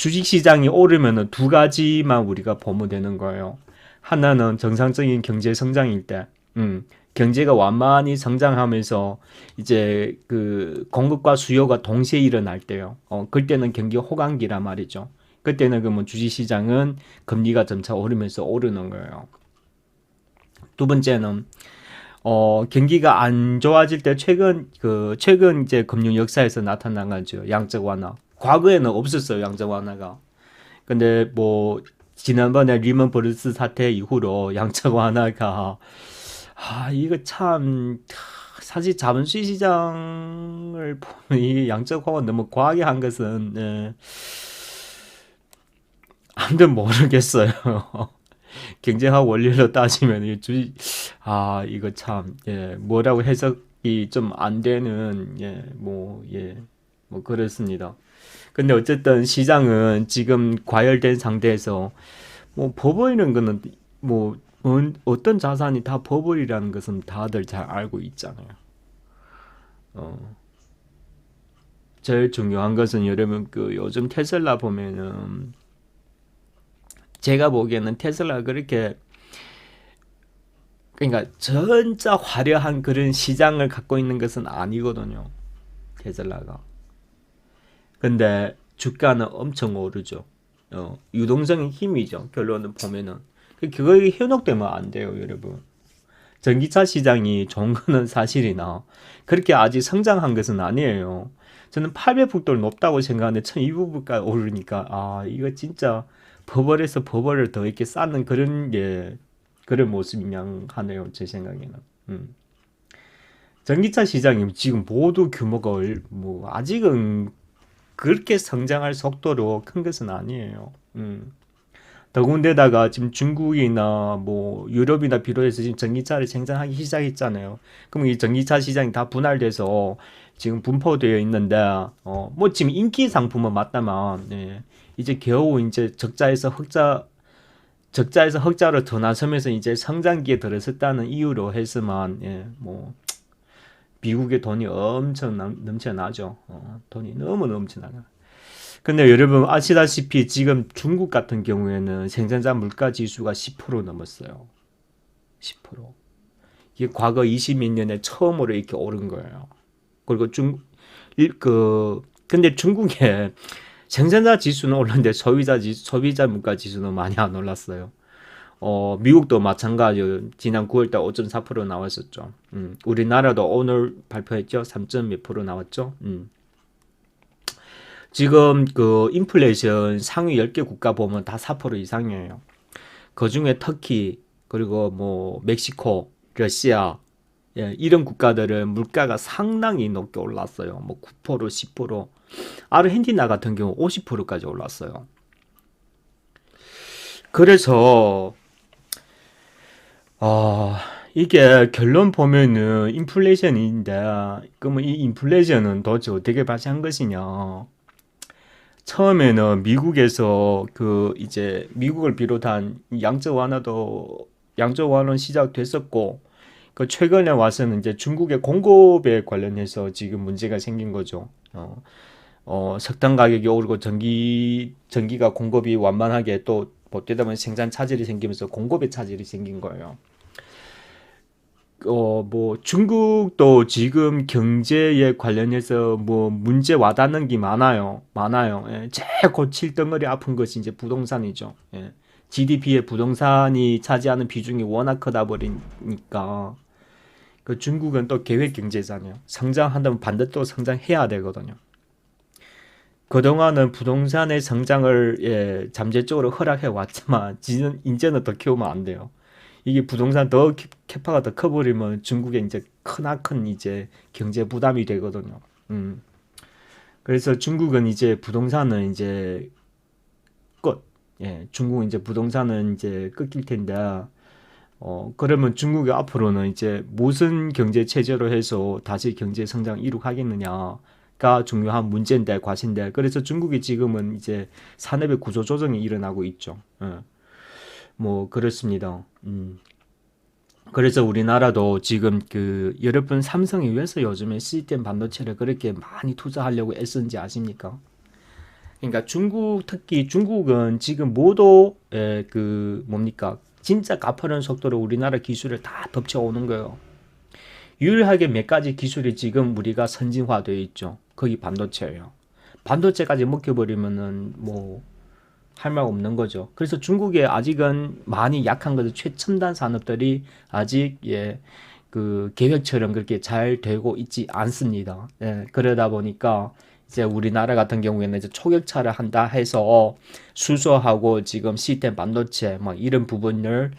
주식시장이 오르면은 두 가지만 우리가 보면 되는 거예요. 하나는 정상적인 경제 성장일 때, 경제가 완만히 성장하면서 이제 그 공급과 수요가 동시에 일어날 때요. 그때는 경기 호강기란 말이죠. 그때는 그러면 주식시장은 금리가 점차 오르면서 오르는 거예요. 두 번째는 경기가 안 좋아질 때 최근 이제 금융 역사에서 나타난 거죠. 양적 완화. 과거에는 없었어요, 양적 완화가. 근데 뭐 지난번에 리먼 브러스 사태 이후로 양적 완화가 이거 참 사실 자본주의 시장을 보면 이 양적 완화 너무 과하게 한 것은 아무튼 모르겠어요. 경제학 원리로 따지면 이 주식 이거 참 뭐라고 해석이 좀 안 되는 뭐 그렇습니다. 근데 어쨌든 시장은 지금 과열된 상태에서 뭐 버블이라는 거는 뭐 어떤 자산이 다 버블이라는 것은 다들 잘 알고 있잖아요. 어, 제일 중요한 것은 여러분 그 요즘 테슬라 보면은 제가 보기에는 테슬라 그렇게 그러니까 진짜 화려한 그런 시장을 갖고 있는 것은 아니거든요. 테슬라가. 근데 주가는 엄청 오르죠. 유동성의 힘이죠. 결론은 보면은. 그거에 현혹되면 안 돼요, 여러분. 전기차 시장이 좋은 거는 사실이나 그렇게 아직 성장한 것은 아니에요. 저는 800불도 높다고 생각하는데 1200불까지 오르니까 이거 진짜 버블에서 버블을 더 이렇게 쌓는 그런 모습이 하네요, 제 생각에는. 전기차 시장이 지금 모두 규모가 뭐 아직은 그렇게 성장할 속도로 큰 것은 아니에요. 더군데다가 지금 중국이나 뭐 유럽이나 비롯해서 지금 전기차를 생산하기 시작했잖아요. 그럼 이 전기차 시장이 다 분할돼서 지금 분포되어 있는데, 뭐 지금 인기 상품은 맞다만, 이제 겨우 이제 적자에서 흑자로 더 나서면서 이제 성장기에 들어섰다는 이유로 해서만, 뭐 미국의 돈이 엄청 넘쳐나죠. 돈이 너무 넘쳐나요. 근데 여러분 아시다시피 지금 중국 같은 경우에는 생산자 물가 지수가 10% 넘었어요. 10%. 이게 과거 20몇 년에 처음으로 이렇게 오른 거예요. 그리고 근데 중국에 생산자 지수는 올랐는데 소비자 물가 지수는 많이 안 올랐어요. 미국도 마찬가지로 지난 9월달 5.4% 나왔었죠. 우리나라도 오늘 발표했죠. 3. 몇 프로 나왔죠. 지금 그 인플레이션 상위 10개 국가 보면 다 4% 이상이에요. 그 중에 터키, 그리고 뭐 멕시코, 러시아, 이런 국가들은 물가가 상당히 높게 올랐어요. 뭐 9%, 10%. 아르헨티나 같은 경우 50%까지 올랐어요. 그래서 이게 결론 보면은 인플레이션인데, 그러면 이 인플레이션은 도대체 어떻게 발생한 것이냐? 처음에는 미국에서 그 이제 미국을 비롯한 양적 완화는 시작됐었고, 그 최근에 와서는 이제 중국의 공급에 관련해서 지금 문제가 생긴 거죠. 석탄 가격이 오르고 전기가 공급이 완만하게 또 보태다 보면 생산 차질이 생기면서 공급에 차질이 생긴 거예요. 뭐 중국도 지금 경제에 관련해서 뭐 문제 와닿는 게 많아요. 많아요. 제일 고칠 덩어리 아픈 것이 이제 부동산이죠. GDP의 부동산이 차지하는 비중이 워낙 크다 버리니까 그 중국은 또 계획 경제잖아요. 성장한다면 반드시 또 성장해야 되거든요. 그동안은 부동산의 성장을 잠재적으로 허락해 왔지만 이제는 더 키우면 안 돼요. 이게 부동산 더 캐파가 더 커버리면 중국에 이제 크나큰 이제 경제 부담이 되거든요. 그래서 중국은 이제 부동산은 이제 끝. 중국은 이제 부동산은 이제 끊길 텐데, 그러면 중국이 앞으로는 이제 무슨 경제 체제로 해서 다시 경제 성장 이룩하겠느냐가 중요한 문제인데, 과제인데, 그래서 중국이 지금은 이제 산업의 구조 조정이 일어나고 있죠. 뭐 그렇습니다. 그래서 우리나라도 지금 그 여러분 삼성이 왜서 요즘에 시스템 반도체를 그렇게 많이 투자하려고 애쓰는지 아십니까? 그러니까 중국, 특히 중국은 지금 모두 그 뭡니까? 진짜 가파른 속도로 우리나라 기술을 다 덮쳐오는 거예요. 유일하게 몇 가지 기술이 지금 우리가 선진화되어 있죠. 거기 반도체예요. 반도체까지 먹혀버리면은 뭐 할 말 없는 거죠. 그래서 중국에 아직은 많이 약한 것은 최첨단 산업들이 아직 그 계획처럼 그렇게 잘 되고 있지 않습니다. 그러다 보니까 이제 우리나라 같은 경우에는 이제 초격차를 한다 해서 수소하고 지금 시스템 반도체 막 이런 부분을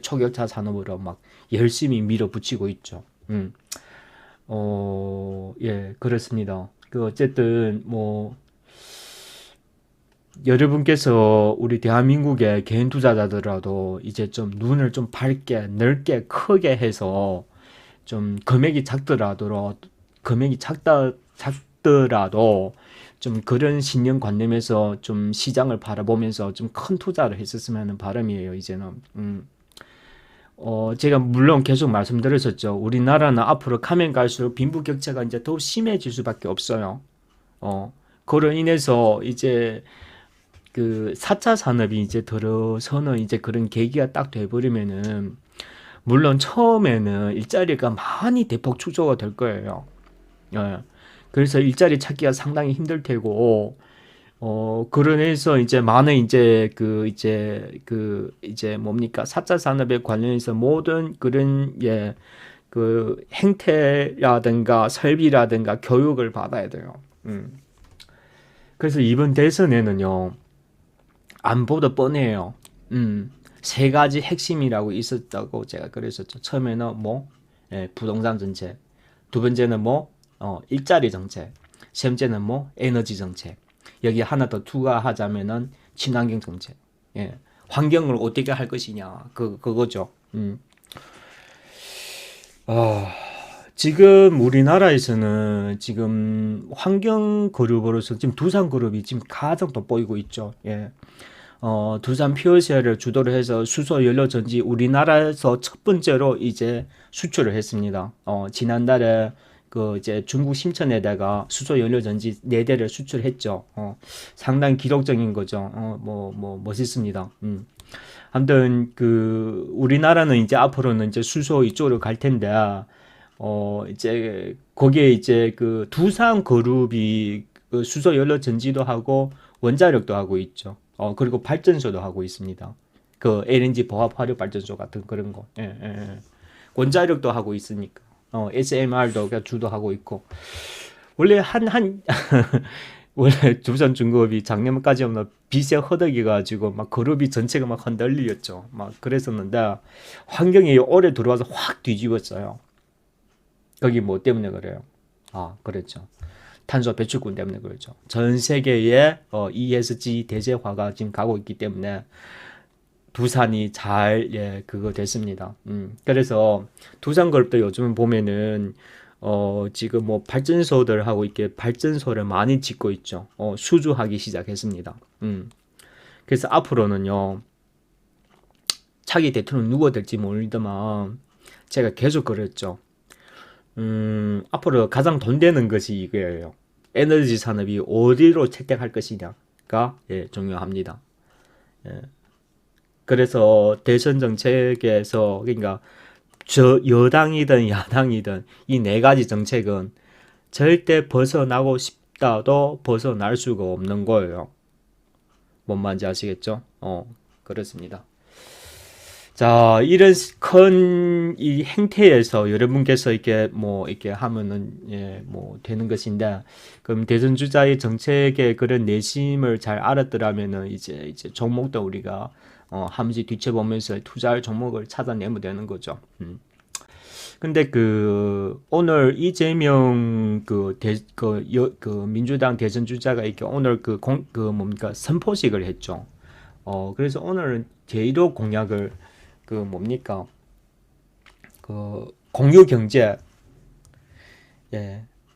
초격차 산업으로 막 열심히 밀어붙이고 있죠. 그렇습니다. 그 어쨌든 뭐 여러분께서 우리 대한민국의 개인 투자자들라도 이제 좀 눈을 좀 밝게 넓게 크게 해서 좀 금액이 작더라도 좀 그런 신념관념에서 좀 시장을 바라보면서 좀 큰 투자를 했었으면 하는 바람이에요, 이제는. 제가 물론 계속 말씀드렸었죠. 우리나라는 앞으로 가면 갈수록 빈부격차가 이제 더 심해질 수밖에 없어요. 그로 인해서 이제 그 4차 산업이 이제 들어서는 이제 그런 계기가 딱 돼버리면은 물론 처음에는 일자리가 많이 대폭 축소가 될 거예요. 예. 그래서 일자리 찾기가 상당히 힘들 테고, 그러면서 이제 많은 이제 뭡니까? 4차 산업에 관련해서 모든 그런, 그 행태라든가 설비라든가 교육을 받아야 돼요. 그래서 이번 대선에는요, 안보도 뻔해요. 세 가지 핵심이라고 있었다고 제가 그랬었죠. 처음에는 뭐, 부동산 정책. 두 번째는 뭐, 일자리 정책. 세 번째는 뭐, 에너지 정책. 여기 하나 더 추가하자면은 친환경 정책. 환경을 어떻게 할 것이냐. 그거죠. 지금 우리나라에서는 지금 환경 그룹으로서 지금 두산 그룹이 지금 가장 돋보이고 있죠. 두산 퓨어셀을 주도로 해서 수소 연료 전지 우리나라에서 첫 번째로 이제 수출을 했습니다. 지난달에 그 이제 중국 심천에다가 수소 연료 전지 4대를 수출했죠. 상당히 기록적인 거죠. 멋있습니다. 아무튼 그 우리나라는 이제 앞으로는 이제 수소 이쪽으로 갈 텐데 이제 거기에 이제 그 두산 그룹이 그 수소 연료 전지도 하고 원자력도 하고 있죠. 그리고 발전소도 하고 있습니다. 그 LNG 보합 화력 발전소 같은 그런 거. 원자력도 하고 있으니까. SMR도 주도하고 있고. 원래 원래 두산중공업이 작년까지는 빚에 허덕이 가지고 막 그룹이 전체가 막 흔들렸죠. 막 그랬었는데 환경이 올해 들어와서 확 뒤집었어요. 거기 뭐 때문에 그래요? 그랬죠. 탄소 배출권 때문에 그렇죠. 전 세계의 ESG 대세화가 지금 가고 있기 때문에 두산이 잘 그거 됐습니다. 그래서 두산그룹도 요즘 보면은 지금 뭐 발전소들 하고 이렇게 발전소를 많이 짓고 있죠. 수주하기 시작했습니다. 그래서 앞으로는요, 차기 대통령 누가 될지 모르지만 제가 계속 그랬죠. 앞으로 가장 돈 되는 것이 이거예요. 에너지 산업이 어디로 채택할 것이냐가 중요합니다. 그래서 대선 정책에서 그러니까 저 여당이든 야당이든 이 4가지 정책은 절대 벗어나고 싶다도 벗어날 수가 없는 거예요. 뭔 말인지 아시겠죠? 그렇습니다. 자, 이런 큰 이 행태에서 여러분께서 이렇게 하면은 뭐 되는 것인데, 그럼 대선 주자의 정책의 그런 내심을 잘 알았더라면은 이제 종목도 우리가 한 번씩 뒤쳐보면서 투자할 종목을 찾아내면 되는 거죠. 근데 그 오늘 이재명 민주당 대선 주자가 이렇게 오늘 뭡니까 선포식을 했죠. 그래서 오늘은 제1호 공약을 공유 경제,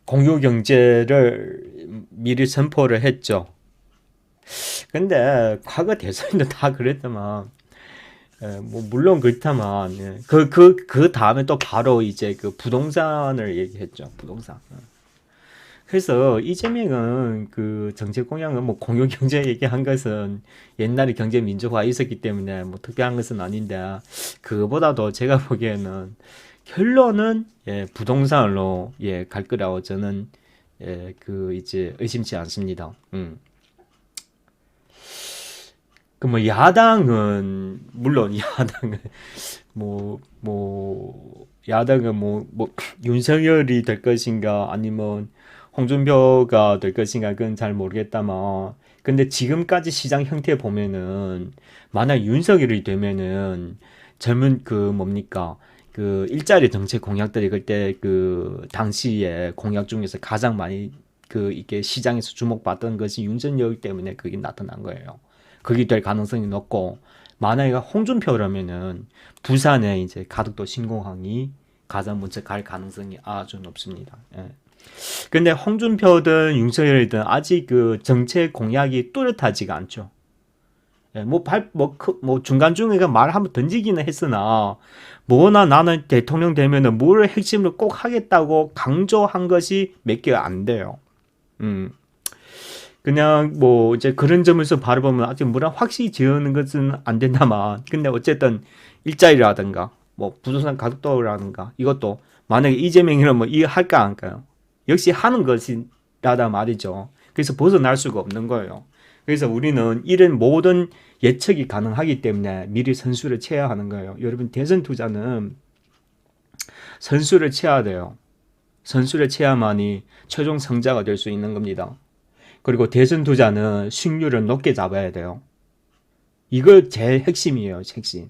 공유 경제를 미리 선포를 했죠. 근데 과거 대선도 다 그랬더만, 뭐 물론 그렇다만, 그 다음에 또 바로 이제 그 부동산을 얘기했죠. 부동산. 그래서 이재명은 그 정책 공약은 뭐 공유 경제 얘기한 것은 옛날에 경제 민주화 있었기 때문에 뭐 특별한 것은 아닌데 그거보다도 제가 보기에는 결론은 예, 부동산으로 예, 갈 거라고 저는 예, 그 이제 의심치 않습니다. 그 뭐 야당은 물론 야당은 야당은 윤석열이 될 것인가 아니면 홍준표가 될 것인가 그건 잘 모르겠다만 근데 지금까지 시장 형태 보면은 만약 윤석열이 되면은 젊은 그 뭡니까 그 일자리 정책 공약들이 그때 그 당시에 공약 중에서 가장 많이 그 이게 시장에서 주목받던 것이 윤석열 때문에 그게 나타난 거예요. 그게 될 가능성이 높고 만약에 홍준표라면은 부산에 이제 가덕도 신공항이 가장 먼저 갈 가능성이 아주 높습니다. 예. 근데 홍준표든 윤석열이든 아직 그 정책 공약이 뚜렷하지가 않죠. 예, 중간중간에 말 한번 던지기는 했으나, 뭐나 나는 대통령 되면은 뭘 핵심을 꼭 하겠다고 강조한 것이 몇 개가 안 돼요. 음. 그냥 뭐 이제 그런 점에서 바라보면 아직 뭐라 확실히 지어는 것은 안 된다만 근데 어쨌든 일자리라든가 뭐 부동산 가격도라든가 이것도 만약에 이재명이라면 뭐 이거 할까 안 할까요? 역시 하는 것이라다 말이죠. 그래서 벗어날 수가 없는 거예요. 그래서 우리는 이런 모든 예측이 가능하기 때문에 미리 선수를 쳐야 하는 거예요. 여러분 대선 투자는 선수를 쳐야 돼요. 선수를 쳐야만이 최종 승자가 될 수 있는 겁니다. 그리고 대선 투자는 승률을 높게 잡아야 돼요. 이거 제일 핵심이에요, 핵심.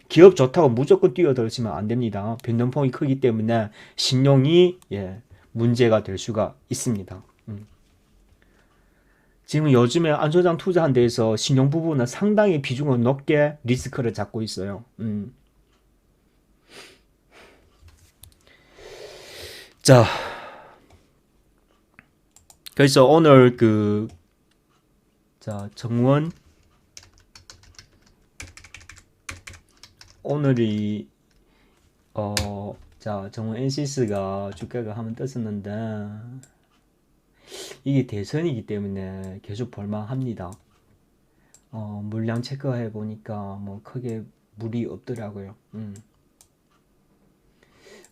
기업 좋다고 무조건 뛰어들으시면 안 됩니다. 변동폭이 크기 때문에 신용이 예, 문제가 될 수가 있습니다. 지금 요즘에 안소장 투자한 데에서 신용 부분은 상당히 비중을 높게 리스크를 잡고 있어요. 자, 그래서 오늘 정원 오늘이 정원 NCS가 주가가 한번 떴었는데 이게 대선이기 때문에 계속 볼만합니다. 물량 체크해 보니까 뭐 크게 물이 없더라고요.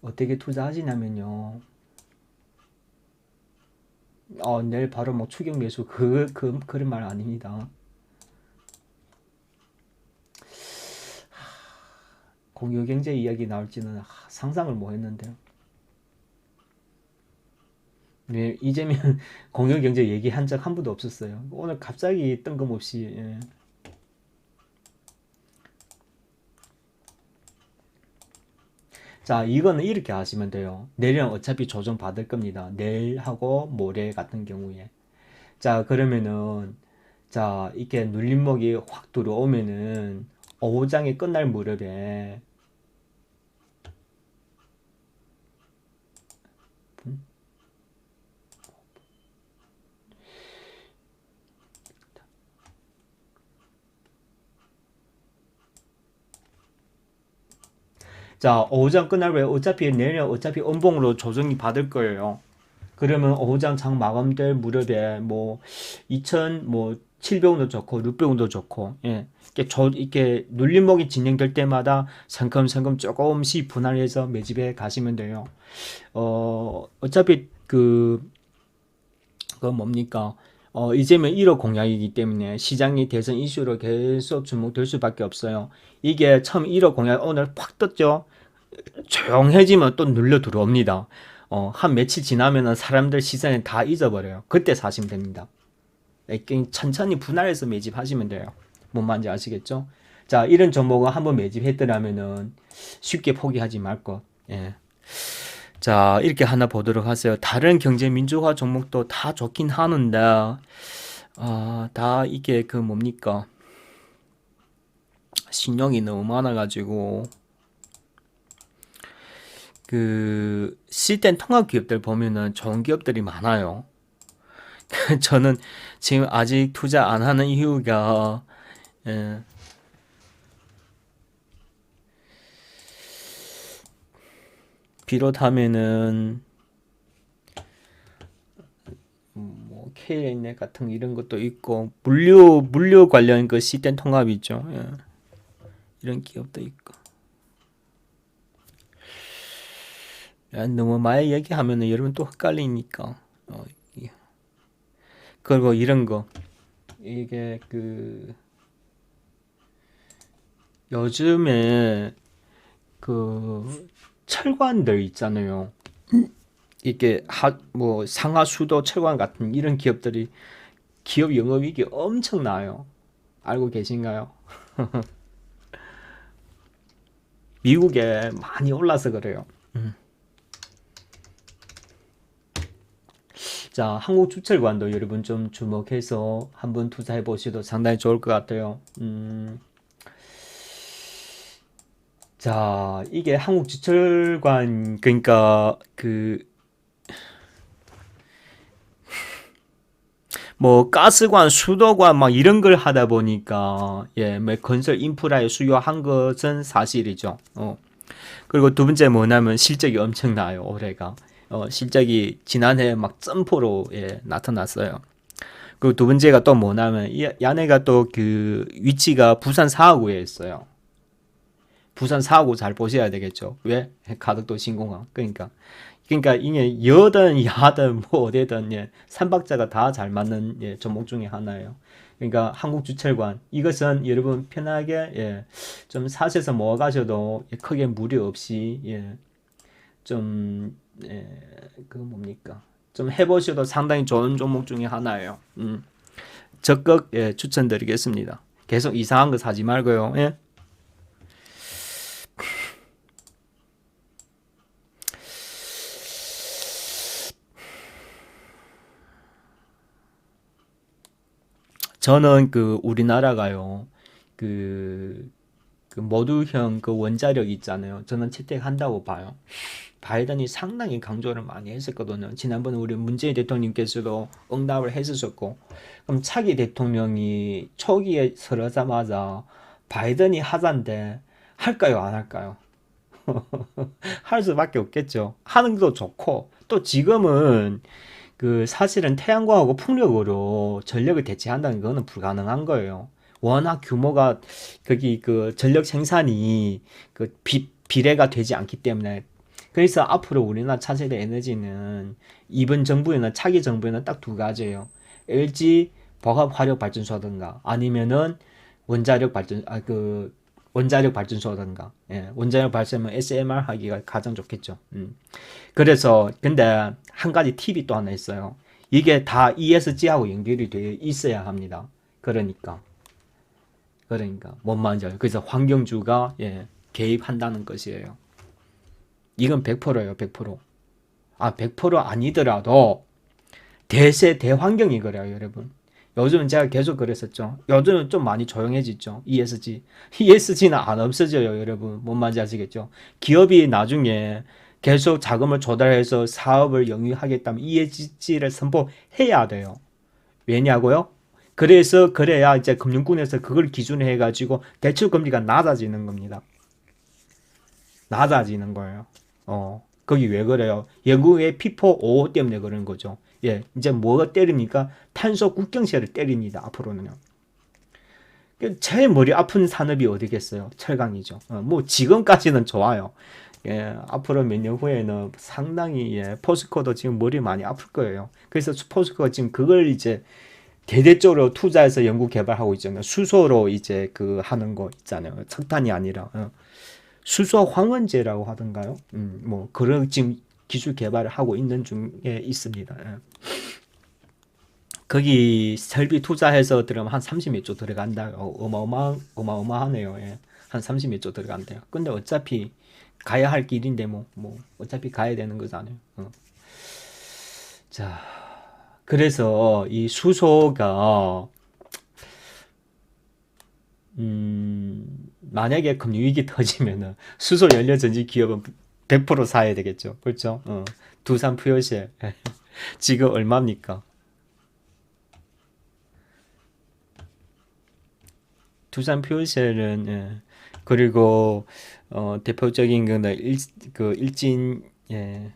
어떻게 투자하시냐면요. 내일 바로 뭐 추격 매수 그런 말 아닙니다. 공유 경제 이야기 나올지는 상상을 못 했는데요. 네, 이재명 공유 경제 얘기한 적 한 번도 없었어요. 오늘 갑자기 뜬금없이 예. 자, 이거는 이렇게 하시면 돼요. 내일은 어차피 조정 받을 겁니다. 내일하고 모레 같은 경우에. 자, 그러면은 이렇게 눌림목이 확 들어오면은 오후장에 끝날 무렵에 오후장 끝날 왜 어차피 내년 어차피 음봉으로 조정이 받을 거예요. 그러면 오후장 장 마감될 무렵에 뭐 2천 뭐 700원도 좋고 600원도 좋고 예. 이렇게 눌림목이 진행될 때마다 성큼성큼 조금씩 분할해서 매집해 가시면 돼요. 어차피 그 뭡니까? 이재명 1호 공약이기 때문에 시장이 대선 이슈로 계속 주목될 수밖에 없어요. 이게 처음 1호 공약 오늘 팍 떴죠? 조용해지면 또 눌려 들어옵니다. 한 며칠 지나면은 사람들 시선에 다 잊어버려요. 그때 사시면 됩니다. 천천히 분할해서 매집하시면 돼요. 뭔 말인지 아시겠죠? 자, 이런 종목을 한번 매집했더라면은 쉽게 포기하지 말 것. 예. 자, 이렇게 하나 보도록 하세요. 다른 경제 민주화 종목도 다 좋긴 하는데, 다 이게 뭡니까? 신용이 너무 많아가지고, 시된 통합 기업들 보면은 좋은 기업들이 많아요. 저는 지금 아직 투자 안 하는 이유가, 예, 비롯하면은 뭐 K넷 같은 이런 것도 있고 물류 관련 그 시스템 통합 있죠. 예. 이런 기업도 있고. 야, 너무 많이 얘기하면은 여러분 또 헷갈리니까. 예. 그리고 이런 거 이게 그 요즘에 그 철관들 있잖아요. 이게 뭐 상하수도 철관 같은 이런 기업들이 기업 영업이익이 엄청나요. 알고 계신가요? 미국에 많이 올라서 그래요. 자, 한국주철관도 여러분 좀 주목해서 한번 투자해 보셔도 상당히 좋을 것 같아요. 자, 이게 한국주철관 그러니까 그 뭐 가스관, 수도관 막 이런 걸 하다 보니까 예, 뭐 건설 인프라에 수요한 것은 사실이죠. 그리고 두 번째 뭐냐면 실적이 엄청나요, 올해가. 실적이 지난해 막 점포로 예, 나타났어요. 그리고 두 번째가 또 뭐냐면 이 야네가 또 그 위치가 부산 사하구에 있어요. 부산 사하구 잘 보셔야 되겠죠. 왜? 가덕도 신공항. 그러니까 이게 여든 야든 뭐 어디든 예, 삼박자가 다 잘 맞는 예, 종목 중에 하나예요. 그러니까 한국주철관 이것은 여러분 편하게 예, 좀 사셔서 모아 가셔도 예, 크게 무리 없이 예, 좀 예, 그 뭡니까? 좀 해보셔도 상당히 좋은 종목 중에 하나예요. 적극 예, 추천드리겠습니다. 계속 이상한 거 사지 말고요. 예? 저는 그 우리나라가요. 그, 그 모듈형 그 원자력 있잖아요. 저는 채택한다고 봐요. 바이든이 상당히 강조를 많이 했었거든요. 지난번에 우리 문재인 대통령께서도 응답을 했었고, 그럼 차기 대통령이 초기에 서러자마자 바이든이 하자인데 할까요, 안 할까요? 할 수밖에 없겠죠. 하는 것도 좋고, 또 지금은 그 사실은 태양광하고 풍력으로 전력을 대체한다는 거는 불가능한 거예요. 워낙 규모가 거기 그 전력 생산이 그 비례가 되지 않기 때문에 그래서 앞으로 우리나라 차세대 에너지는 이번 정부에는 차기 정부에는 딱 두 가지예요. LG 복합 화력 발전소든가 아니면은 원자력 발전 원자력 발전소든가 예, 원자력 발전소면 SMR 하기가 가장 좋겠죠. 그래서 근데 한 가지 팁이 또 하나 있어요. 이게 다 ESG하고 연결이 되어 있어야 합니다. 그러니까 뭔 말인지 알죠? 그래서 환경주가 예, 개입한다는 것이에요. 이건 100%예요, 100%. 100% 아니더라도 대세 대환경이 그래요, 여러분. 요즘은 제가 계속 그랬었죠. 요즘은 좀 많이 조용해졌죠. ESG. ESG는 안 없어져요, 여러분. 뭔 말인지 아시겠죠? 기업이 나중에 계속 자금을 조달해서 사업을 영위하겠다면 ESG를 선보해야 돼요. 왜냐고요? 그래야 이제 금융권에서 그걸 기준으로 해가지고 대출 금리가 낮아지는 겁니다. 낮아지는 거예요. 거기 왜 그래요? 영국의 피포5 때문에 그런 거죠. 예, 이제 뭐가 때립니까? 탄소 국경세를 때립니다. 앞으로는요. 제일 머리 아픈 산업이 어디겠어요? 철강이죠. 뭐 지금까지는 좋아요. 예, 앞으로 몇 년 후에는 상당히 예, 포스코도 지금 머리 많이 아플 거예요. 그래서 포스코가 지금 그걸 이제 대대적으로 투자해서 연구 개발하고 있잖아요. 수소로 이제 그 하는 거 있잖아요. 석탄이 아니라 수소 황원제라고 하던가요? 뭐 그런 지금 기술 개발을 하고 있는 중에 있습니다. 예. 거기 설비 투자해서 들어가면 한 30몇 조 들어간다. 어마어마하네요. 예. 한 30몇 조 들어간대요. 근데 어차피 가야 할 길인데 뭐 어차피 가야 되는 거잖아요. 자, 그래서 이 수소가 만약에 금융위기 터지면은 수소 연료 전지 기업은 100% 사야 되겠죠. 그렇죠? 두산 푸요시 지금 얼마입니까? 두산 퓨어셀은 예. 그리고 대표적인 거는 그 일진 예.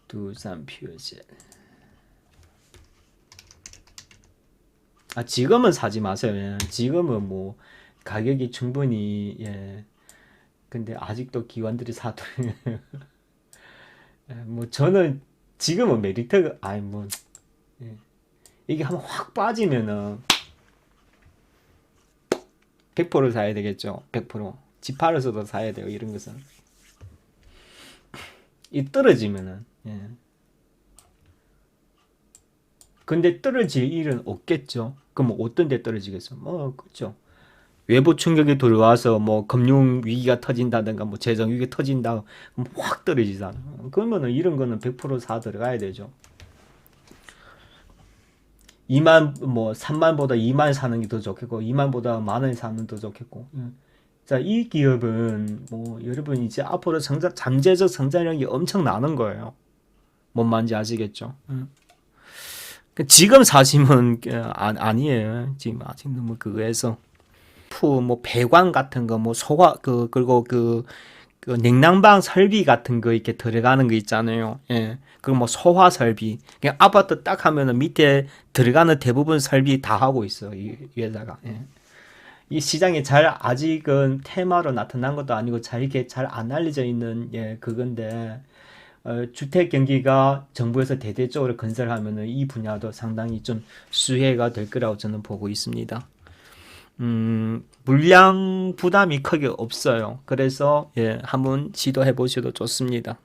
두산 퓨전. 아, 지금은 사지 마세요. 예. 지금은 뭐 가격이 충분히 예. 근데 아직도 기관들이 사도 예, 뭐 저는 지금은 메리트가 아니 뭐 예. 이게 한번 확 빠지면은 100% 사야 되겠죠. 100%. 집 팔아서도 사야 돼요. 이런 것은. 이 떨어지면은 예. 근데 떨어질 일은 없겠죠. 그럼 어떤 데 떨어지겠어? 뭐 그렇죠. 외부 충격이 들어와서 뭐 금융 위기가 터진다든가 뭐 재정 위기가 터진다 그럼 확 떨어지잖아. 그러면은 이런 거는 100% 사 들어가야 되죠. 2만 뭐 3만보다 2만 사는 게 더 좋겠고 2만보다 만 원 사는 더 좋겠고. 자, 이 기업은 뭐 여러분 이제 앞으로 성장 잠재적 성장력이 엄청 나는 거예요. 뭔 말인지 아시겠죠? 지금 사시면 아니에요. 지금 아직 너무 그거에서 뭐 배관 같은 거 뭐 소화 그리고 그 냉난방 설비 같은 거 이렇게 들어가는 거 있잖아요. 예. 그리고 뭐 소화 설비. 그냥 아파트 딱 하면은 밑에 들어가는 대부분 설비 다 하고 있어. 이 회사가. 예. 이 시장에 잘 아직은 테마로 나타난 것도 아니고 잘 이렇게 잘 안 알려져 있는 예 그건데 주택 경기가 정부에서 대대적으로 건설하면은 이 분야도 상당히 좀 수혜가 될 거라고 저는 보고 있습니다. 물량 부담이 크게 없어요. 그래서 예, 한번 시도해 보셔도 좋습니다.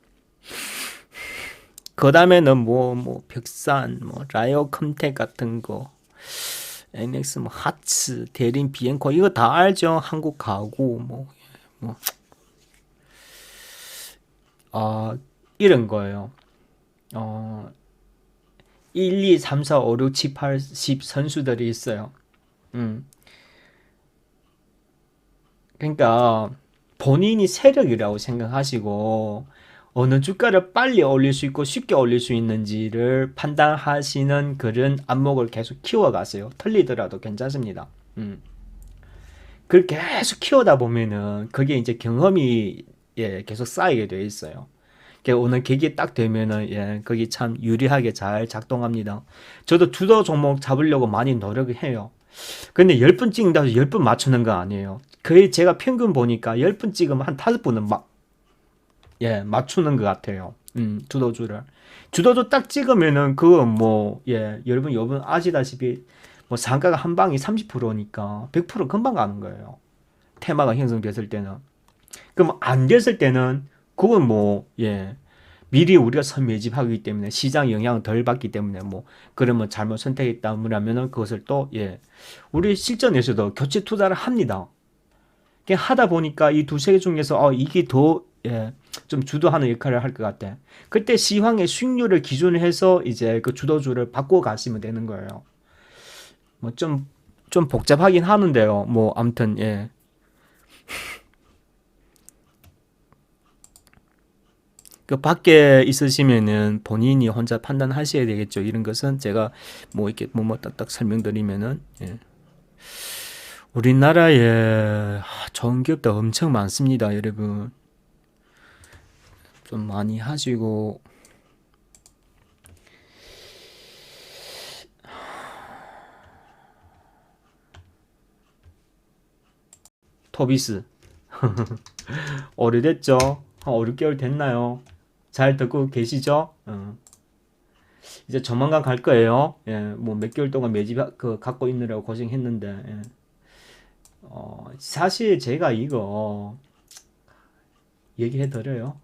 그 다음에는 뭐 벽산, 뭐 라이오 컴텍 같은 거, NX 뭐 하츠, 대림 비엔코 이거 다 알죠? 한국 가구 뭐 이런 거예요. 1, 2, 3, 4, 5, 6, 7, 8, 10 선수들이 있어요. 음. 그러니까 본인이 세력이라고 생각하시고 어느 주가를 빨리 올릴 수 있고 쉽게 올릴 수 있는지를 판단하시는 그런 안목을 계속 키워가세요. 틀리더라도 괜찮습니다. 그걸 계속 키우다 보면은 그게 이제 경험이 예, 계속 쌓이게 돼 있어요. 오늘 계기 딱 되면은 예, 거기 참 유리하게 잘 작동합니다. 저도 주도 종목 잡으려고 많이 노력을 해요. 근데 10번 찍는다고 10번 맞추는 거 아니에요. 거의 제가 평균 보니까 10번 찍으면 한 5번은 예, 맞추는 것 같아요. 주도주를. 주도주 딱 찍으면은 그거 뭐, 예, 여러분 아시다시피 뭐 상가가 한 방이 30%니까 100% 금방 가는 거예요. 테마가 형성됐을 때는. 그럼 안 됐을 때는 그건 뭐, 예, 미리 우리가 선매집하기 때문에 시장 영향을 덜 받기 때문에 뭐 그러면 잘못 선택했다면은 그것을 또 예, 우리 실전에서도 교체 투자를 합니다. 하다 보니까 이 두세 개 중에서 이게 더 예, 좀 주도하는 역할을 할 것 같아. 그때 시황의 수익률을 기준으로 해서 이제 그 주도주를 바꿔 가시면 되는 거예요. 뭐 좀 복잡하긴 하는데요. 뭐 아무튼 예. 그 밖에 있으시면은 본인이 혼자 판단하셔야 되겠죠. 이런 것은 제가 뭐 이렇게 뭐 딱딱 설명드리면은 예. 우리나라에 좋은 기업도 엄청 많습니다, 여러분. 좀 많이 하시고 토비스 오래됐죠? 한 5, 6개월 됐나요? 잘 듣고 계시죠? 이제 조만간 갈 거예요. 예, 뭐 몇 개월 동안 매집 갖고 있느라고 고생했는데 예. 사실 제가 이거 얘기해 드려요.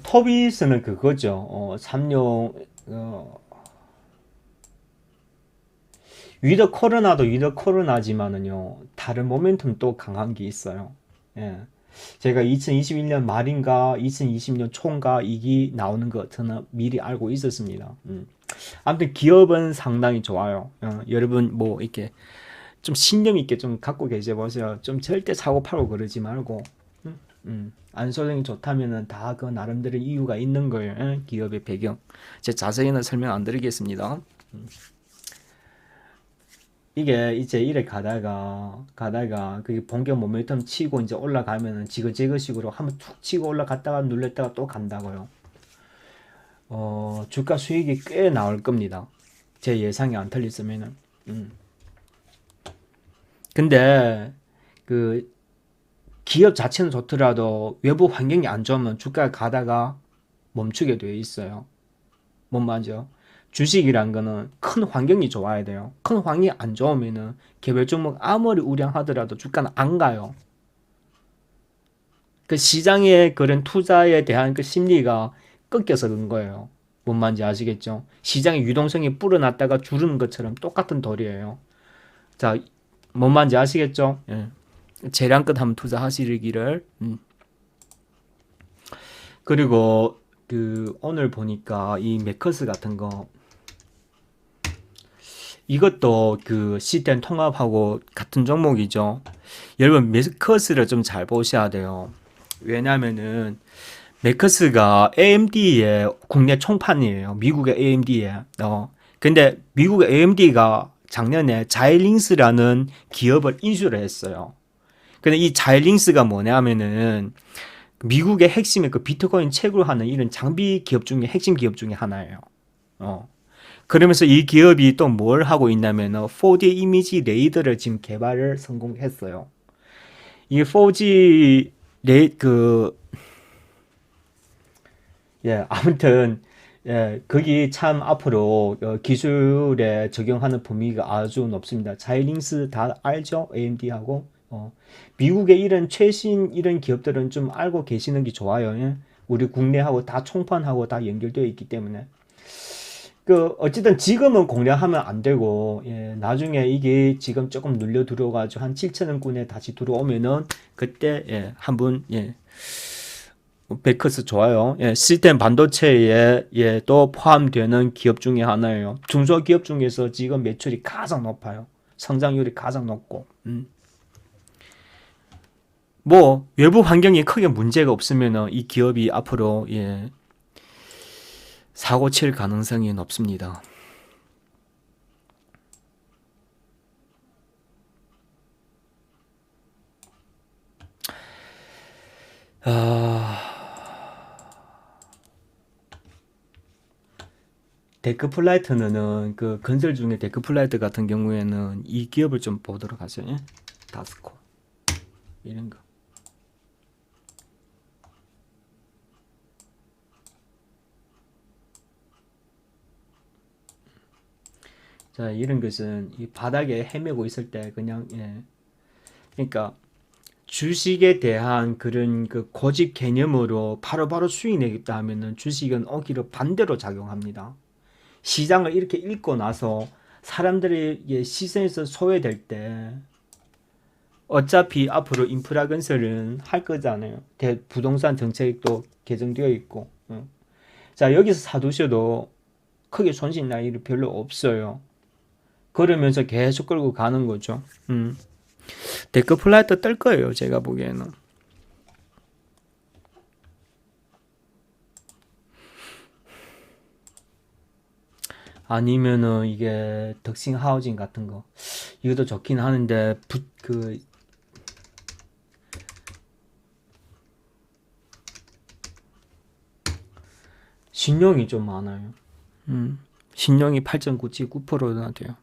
토비스는 그거죠. 삼룡 위더 코로나도 위더 코로나지만은요 다른 모멘텀 또 강한 게 있어요. 예. 제가 2021년 말인가 2020년 초인가 이기 나오는 거 저는 미리 알고 있었습니다. 아무튼 기업은 상당히 좋아요. 여러분 뭐 이렇게 좀 신념 있게 좀 갖고 계셔 보세요. 좀 절대 사고 팔고 그러지 말고 안소정이 좋다면은 다 그 나름대로 이유가 있는 거예요. 예? 기업의 배경. 제 자세히는 설명 안 드리겠습니다. 이게 이제 이래 가다가 그게 본격 모멘텀 치고 이제 올라가면은 지그재그식으로 한번 툭 치고 올라갔다가 눌렸다가 또 간다고요. 주가 수익이 꽤 나올 겁니다. 제 예상이 안 틀렸으면은. 근데 그 기업 자체는 좋더라도 외부 환경이 안 좋으면 주가가 가다가 멈추게 되어 있어요. 뭔 말이죠? 주식이란 거는 큰 환경이 좋아야 돼요. 큰 환경이 안 좋으면은 개별 종목 아무리 우량하더라도 주가는 안 가요. 그 시장의 그런 투자에 대한 그 심리가 꺾여서 그런 거예요. 뭔 말인지 아시겠죠? 시장의 유동성이 불어났다가 주르는 것처럼 똑같은 도리예요. 자, 뭔 말인지 아시겠죠? 예. 재량껏 한번 투자하시기를. 그리고 그 오늘 보니까 이 메커스 같은 거 이것도 그 시스템 통합하고 같은 종목이죠. 여러분 메커스를 좀 잘 보셔야 돼요. 왜냐면은 메커스가 AMD의 국내 총판이에요. 미국의 AMD에. 근데 미국의 AMD가 작년에 자이링스라는 기업을 인수를 했어요. 근데 이 자이링스가 뭐냐면은 미국의 핵심의 그 비트코인 채굴하는 이런 장비 기업 중에 핵심 기업 중에 하나예요. 그러면서 이 기업이 또 뭘 하고 있냐면 4D 이미지 레이더를 지금 개발을 성공했어요. 이 4G 아무튼 거기 참 앞으로 기술에 적용하는 범위가 아주 높습니다. 자이링스 다 알죠? AMD하고 미국의 이런 최신 이런 기업들은 좀 알고 계시는 게 좋아요. 예? 우리 국내하고 다 총판하고 다 연결되어 있기 때문에 그 어쨌든 지금은 공략하면 안 되고 나중에 이게 지금 조금 눌려 들어가지고 한 7천원권에 다시 들어오면은 그때 한번 베커스 좋아요. 시스템 반도체에 또 포함되는 기업 중에 하나예요. 중소기업 중에서 지금 매출이 가장 높아요. 성장률이 가장 높고. 뭐 외부 환경이 크게 문제가 없으면은 이 기업이 앞으로 사고 칠 가능성이 높습니다. 데크플라이트는 그 건설 중에 데크플라이트 같은 경우에는 이 기업을 좀 보도록 하죠. 다스코 이런 거. 자, 이런 것은 이 바닥에 헤매고 있을 때 그냥 그러니까 주식에 대한 그런 그 고집 개념으로 바로바로 수익 내겠다 하면은 주식은 오히려 반대로 작용합니다. 시장을 이렇게 읽고 나서 사람들의 시선에서 소외될 때 어차피 앞으로 인프라 건설은 할 거잖아요. 부동산 정책도 개정되어 있고. 자, 여기서 사두셔도 크게 손실 날 일이 별로 없어요. 그러면서 계속 끌고 가는 거죠. 데크플라이트 뜰 거예요. 제가 보기에는. 아니면은 이게 덕싱 하우징 같은 거 이것도 좋긴 하는데 신용이 좀 많아요. 신용이 8.9%나 돼요.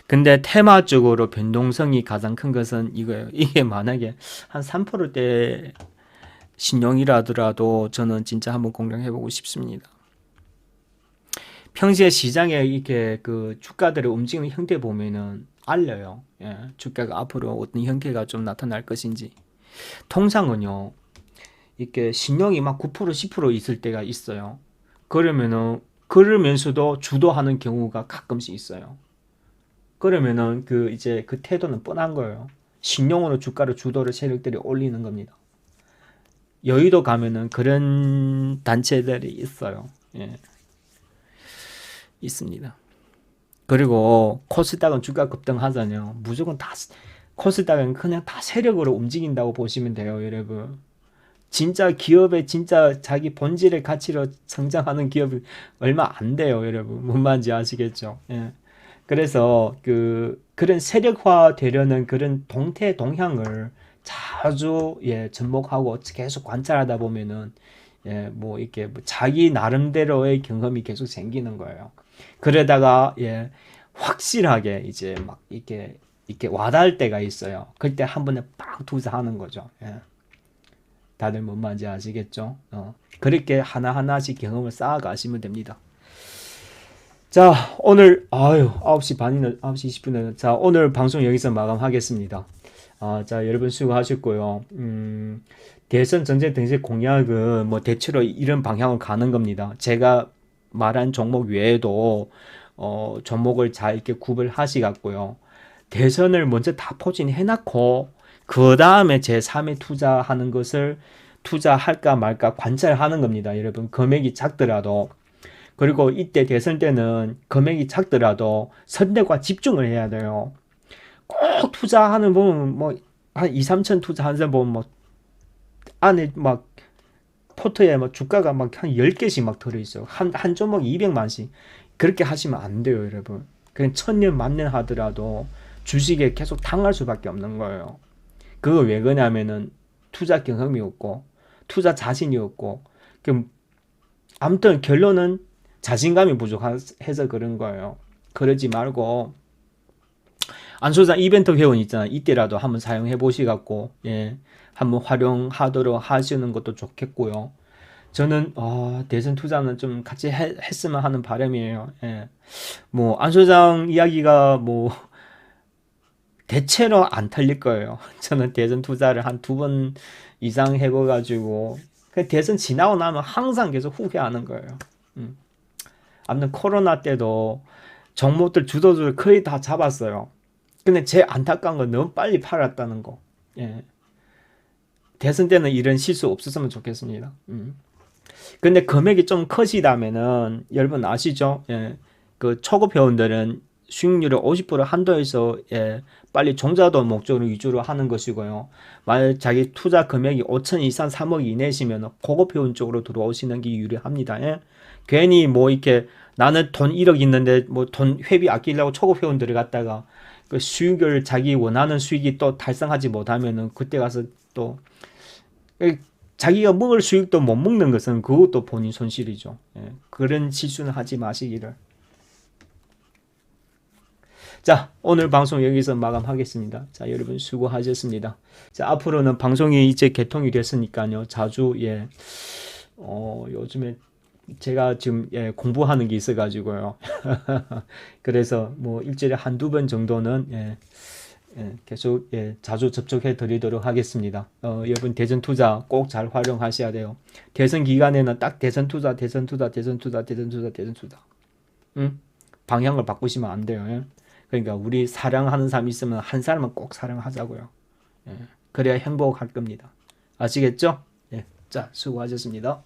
근데 테마적으로 변동성이 가장 큰 것은 이거예요. 이게 만약에 한 3%대 신용이라더라도 저는 진짜 한번 공략해보고 싶습니다. 평시에 시장에 이렇게 그 주가들의 움직이는 형태 보면은 알려요. 주가가 앞으로 어떤 형태가 좀 나타날 것인지. 통상은요, 이렇게 신용이 막 9%, 10% 있을 때가 있어요. 그러면서도 주도하는 경우가 가끔씩 있어요. 그러면은 이제 그 태도는 뻔한 거예요. 신용으로 주가를 주도를 세력들이 올리는 겁니다. 여의도 가면은 그런 단체들이 있어요. 있습니다. 그리고 코스닥은 주가 급등하잖아요. 무조건 다 코스닥은 그냥 다 세력으로 움직인다고 보시면 돼요, 여러분. 진짜 기업의 진짜 자기 본질의 가치로 성장하는 기업이 얼마 안 돼요, 여러분. 뭔 말인지 아시겠죠? 예. 그래서 그런 세력화 되려는 그런 동태 동향을 자주 접목하고 계속 관찰하다 보면은 뭐 이렇게 뭐 자기 나름대로의 경험이 계속 생기는 거예요. 그러다가 확실하게 이제 막 이렇게 와닿을 때가 있어요. 그때 한 번에 빡 투자하는 거죠. 다들 뭔 말인지 아시겠죠? 그렇게 하나하나씩 경험을 쌓아가시면 됩니다. 자, 오늘, 9시 반이나, 9시 20분에, 자, 오늘 방송 여기서 마감하겠습니다. 자, 여러분 수고하셨고요. 대선 정책 정책 공약은 뭐 대체로 이런 방향으로 가는 겁니다. 제가 말한 종목 외에도, 종목을 잘 이렇게 구별하시갖고요. 대선을 먼저 다 포진해놓고, 그 다음에 제3의 투자하는 것을 투자할까 말까 관찰하는 겁니다. 여러분, 금액이 작더라도. 그리고 이때 대선 때는 금액이 작더라도 선택과 집중을 해야 돼요. 꼭 투자하는 보면 뭐 한 2, 3천 투자하는 사람 보면 뭐 안에 막 포트에 막 주가가 막 한 10개씩 막 들어있어요. 한 종목 200만씩. 그렇게 하시면 안 돼요, 여러분. 그냥 천년 만년 하더라도 주식에 계속 당할 수밖에 없는 거예요. 그거 왜 그러냐면은 투자 경험이 없고 투자 자신이 없고 아무튼 결론은 자신감이 부족해서 그런 거예요. 그러지 말고 안소장 이벤트 회원 있잖아. 이때라도 한번 사용해 보시갖고 한번 활용하도록 하시는 것도 좋겠고요. 저는 대선 투자는 좀 같이 했으면 하는 바람이에요. 뭐 안소장 이야기가 뭐 대체로 안 틀릴 거예요. 저는 대선 투자를 한 2번 이상 해봐가지고 대선 지나고 나면 항상 계속 후회하는 거예요. 아무튼 코로나 때도 종목들 주도주를 거의 다 잡았어요. 근데 제일 안타까운 건 너무 빨리 팔았다는 거. 대선 때는 이런 실수 없었으면 좋겠습니다. 근데 금액이 좀 커지다면은 여러분 아시죠? 그 초급 회원들은 수익률을 50% 한도에서 빨리 종자도 목적으로 위주로 하는 것이고요. 만약 자기 투자 금액이 5천 이상 3억 이내시면 고급 회원 쪽으로 들어오시는 게 유리합니다. 괜히 뭐 이렇게 나는 돈 1억 있는데 뭐 돈 회비 아끼려고 초급 회원 들어갔다가 그 수익을 자기 원하는 수익이 또 달성하지 못하면은 그때 가서 또 자기가 먹을 수익도 못 먹는 것은 그것도 본인 손실이죠. 그런 실수는 하지 마시기를. 자, 오늘 방송 여기서 마감하겠습니다. 자, 여러분 수고하셨습니다. 자, 앞으로는 방송이 이제 개통이 됐으니까요. 자주 요즘에 제가 지금 공부하는 게 있어가지고요. 그래서 뭐 일주일에 한두 번 정도는 계속 자주 접촉해 드리도록 하겠습니다. 여러분 대선 투자 꼭 잘 활용하셔야 돼요. 대선 기간에는 딱 대선 투자. 방향을 바꾸시면 안 돼요. 그러니까 우리 사랑하는 사람 있으면 한 사람은 꼭 사랑하자고요. 그래야 행복할 겁니다. 아시겠죠? 자, 수고하셨습니다.